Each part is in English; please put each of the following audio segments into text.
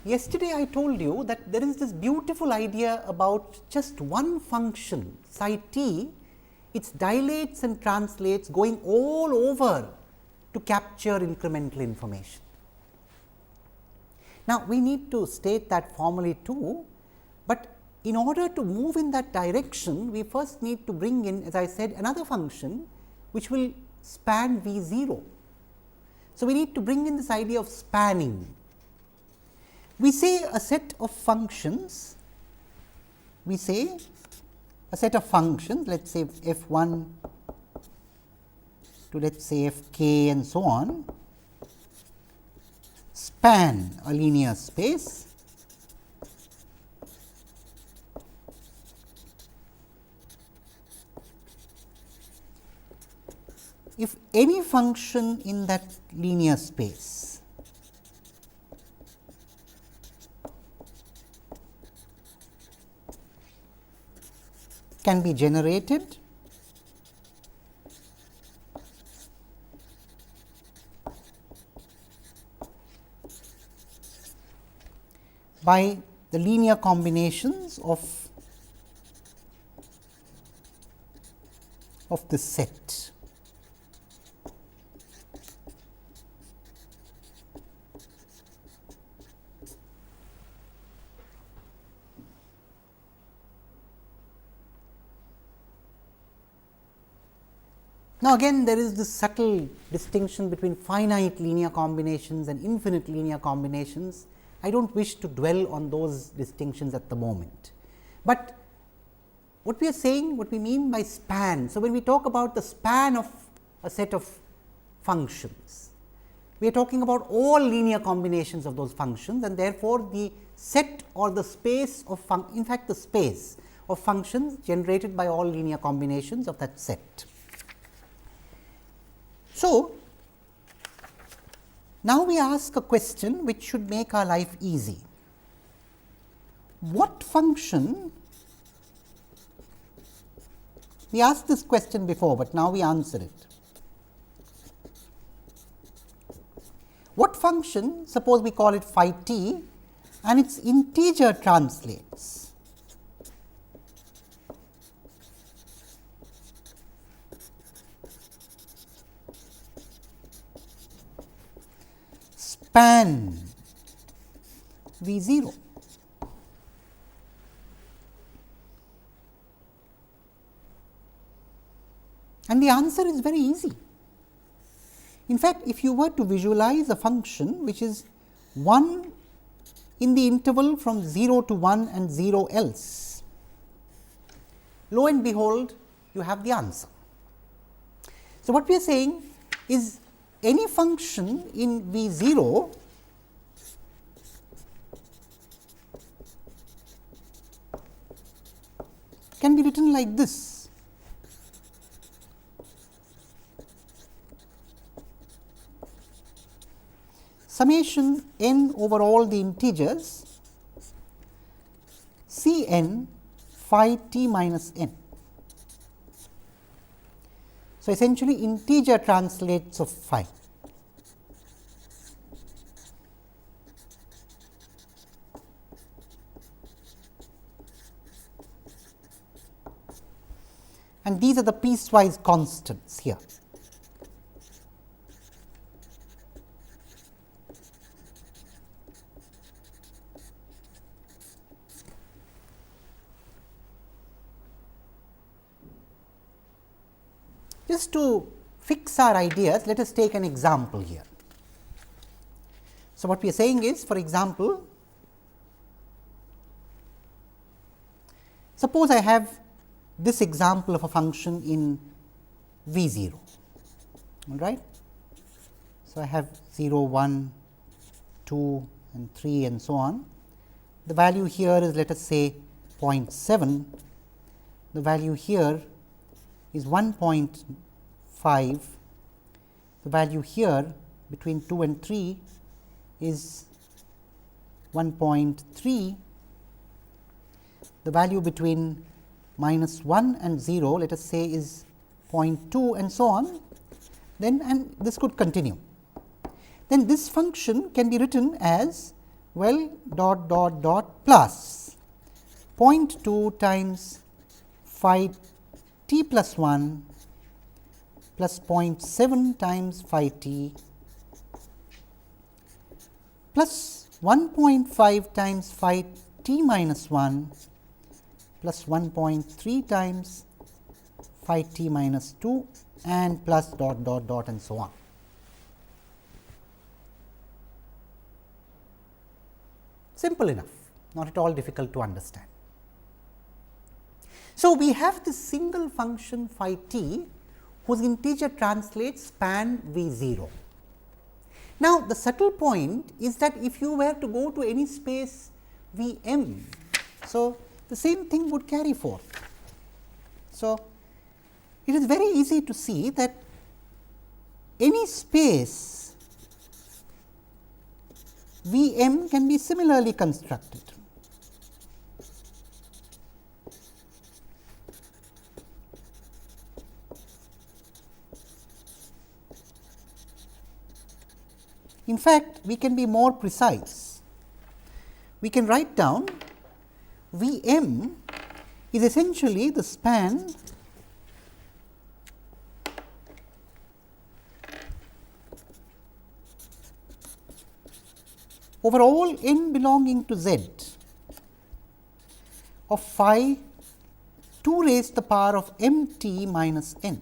Yesterday I told you that there is this beautiful idea about just one function psi t, it dilates and translates going all over to capture incremental information. Now, we need to state that formally too, but in order to move in that direction, we first need to bring in, as I said, another function which will span V 0. So, we need to bring in this idea of spanning. We say a set of functions, let us say f 1 to let us say f k and so on, span a linear space if any function in that linear space can be generated by the linear combinations of this set. Now, again there is this subtle distinction between finite linear combinations and infinite linear combinations. I do not wish to dwell on those distinctions at the moment, but what we are saying, what we mean by span. So, when we talk about the span of a set of functions, we are talking about all linear combinations of those functions, and therefore, the set or the space of in fact, the space of functions generated by all linear combinations of that set. So, now we ask a question which should make our life easy. What function, we asked this question before, but now we answer it. What function, suppose we call it phi t and its integer translates span V 0. And the answer is very easy. In fact, if you were to visualize a function which is 1 in the interval from 0 to 1 and 0 else, lo and behold, you have the answer. So, what we are saying is any function in V 0 can be written like this. Summation n over all the integers C n phi t minus n. So, essentially integer translates of phi. And these are the piecewise constants here. Just to fix our ideas, let us take an example here. So, what we are saying is, for example, suppose I have this example of a function in V 0, all right. So, I have 0, 1, 2 and 3 and so on. The value here is, let us say 0.7, the value here is 1.5, the value here between 2 and 3 is 1.3, the value between -1 and 0 let us say is 0.2 and so on, then and this could continue. Then this function can be written as well plus 0.2 times phi t plus 1 plus 0.7 times phi t plus 1.5 times phi t minus 1 plus 1.3 times phi t minus 2 and plus and so on. Simple enough, not at all difficult to understand. So, we have this single function phi t whose integer translates span V 0. Now, the subtle point is that if you were to go to any space V m, so the same thing would carry forth. So, it is very easy to see that any space V m can be similarly constructed. In fact, we can be more precise. We can write down V m is essentially the span over all n belonging to z of phi 2 raised to the power of m t minus n.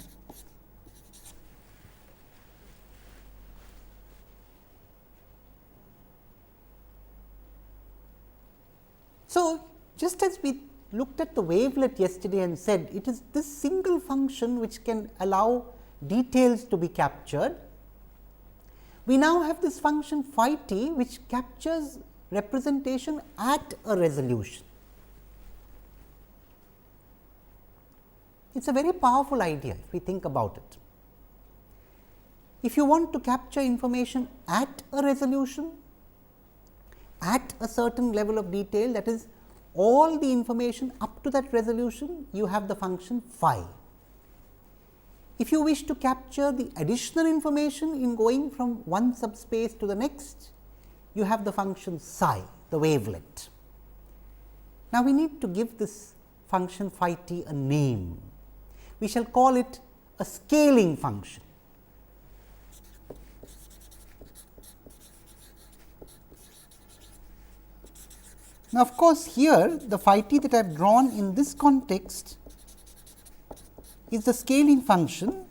So, just as we looked at the wavelet yesterday and said it is this single function which can allow details to be captured, we now have this function phi t which captures representation at a resolution. It is a very powerful idea if we think about it. If you want to capture information at a resolution, at a certain level of detail, that is all the information up to that resolution, you have the function phi. If you wish to capture the additional information in going from one subspace to the next, you have the function psi, the wavelet. Now, we need to give this function phi t a name. We shall call it a scaling function. Now, of course, here the phi t that I have drawn in this context is the scaling function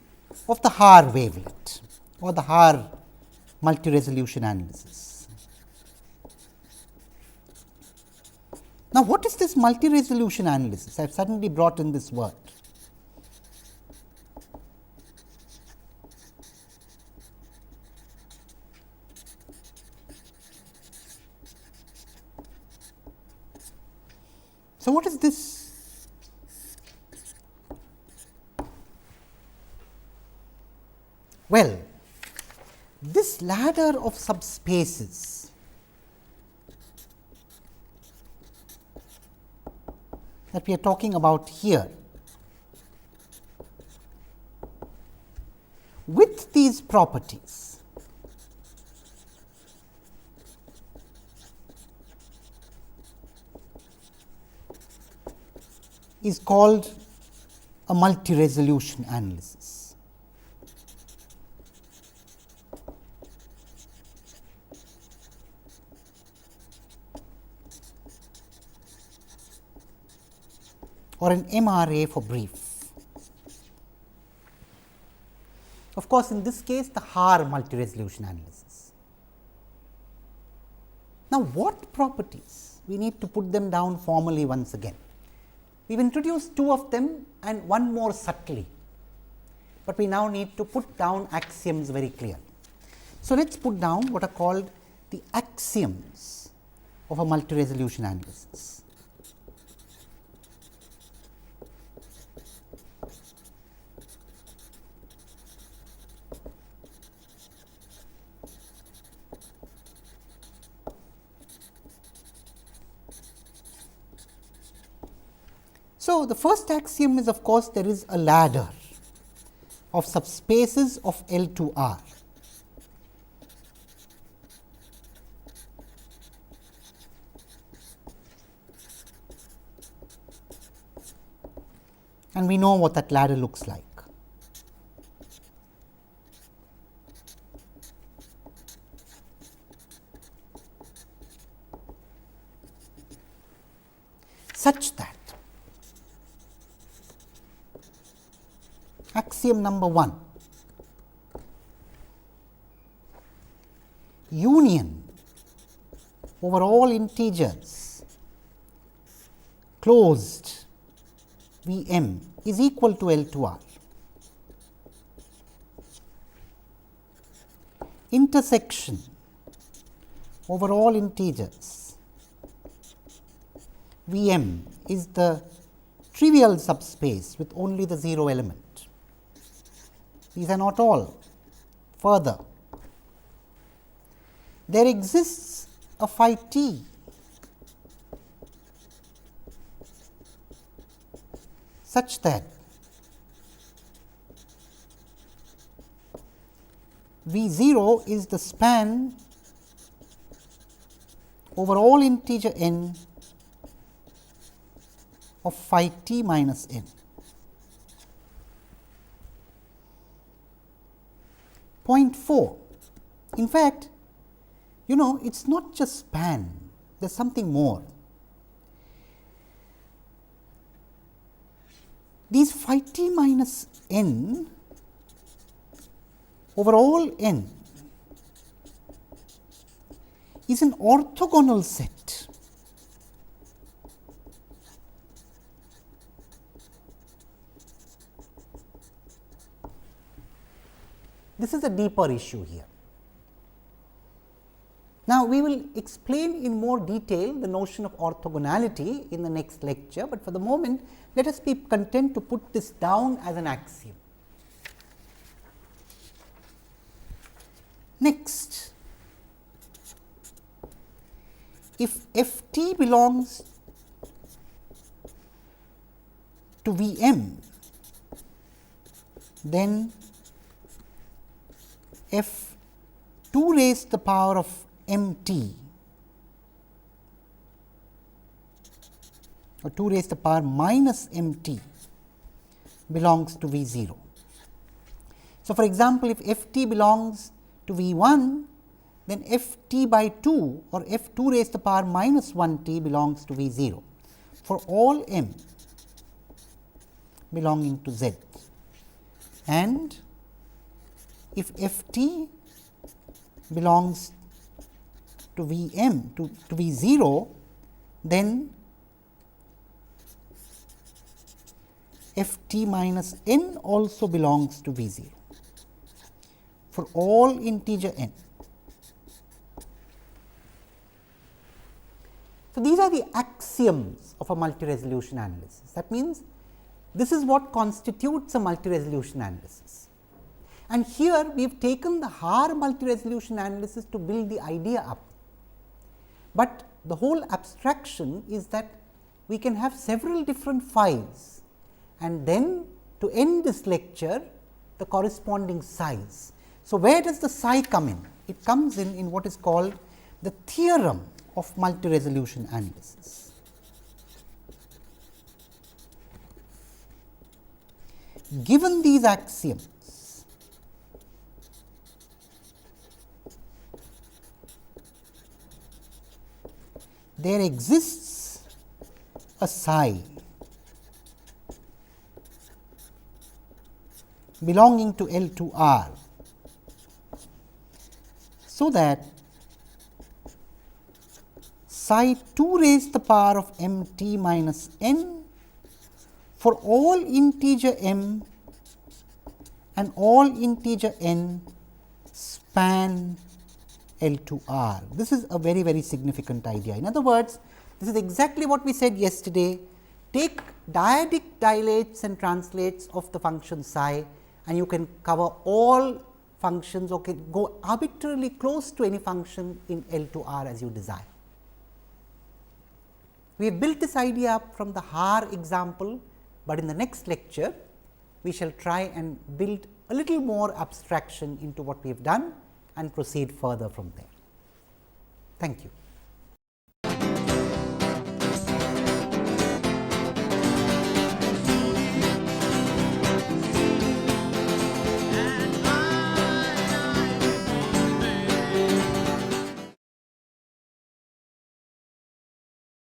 of the Haar wavelet or the Haar multi-resolution analysis. Now, what is this multi-resolution analysis? I have suddenly brought in this word. So, what is this? Well, this ladder of subspaces that we are talking about here, with these properties, is called a multi-resolution analysis. Or an MRA for brief. Of course, in this case the Haar multi-resolution analysis. Now, what properties? We need to put them down formally once again. We have introduced two of them and one more subtly, but we now need to put down axioms very clearly. So, let us put down what are called the axioms of a multi-resolution analysis. So, the first axiom is, of course, there is a ladder of subspaces of L to R. and we know what that ladder looks like. Such that axiom number 1, union over all integers closed V m is equal to L to R. Intersection over all integers V m is the trivial subspace with only the 0 element. These are not all. Further, there exists a phi t such that V 0 is the span over all integer n of phi t minus n. Point 4. In fact, it is not just span, there is something more. These phi t minus n over all n is an orthogonal set. This is a deeper issue here. Now, we will explain in more detail the notion of orthogonality in the next lecture, but for the moment let us be content to put this down as an axiom. Next, if f t belongs to V m, then f 2 raised to the power of m t or 2 raised to the power minus m t belongs to V 0. So, for example, if f t belongs to V 1, then f t by 2 or f 2 raised to the power minus 1 t belongs to V 0 for all m belonging to Z. And if f t belongs to V m to V 0, then f t minus n also belongs to V 0 for all integer n. So, these are the axioms of a multi-resolution analysis. That means, this is what constitutes a multi-resolution analysis. And here we have taken the Haar multi-resolution analysis to build the idea up, but the whole abstraction is that we can have several different phi's, and then to end this lecture the corresponding psi's. So, where does the psi come in? It comes in what is called the theorem of multi-resolution analysis. Given these axioms, there exists a psi belonging to L to R, so that psi 2 raised to the power of m t minus n for all integer m and all integer n span L to R. This is a very, very significant idea. In other words, this is exactly what we said yesterday. Take dyadic dilates and translates of the function psi, and you can cover all functions or can go arbitrarily close to any function in L to R as you desire. We have built this idea up from the Haar example, but in the next lecture we shall try and build a little more abstraction into what we have done and proceed further from there. Thank you.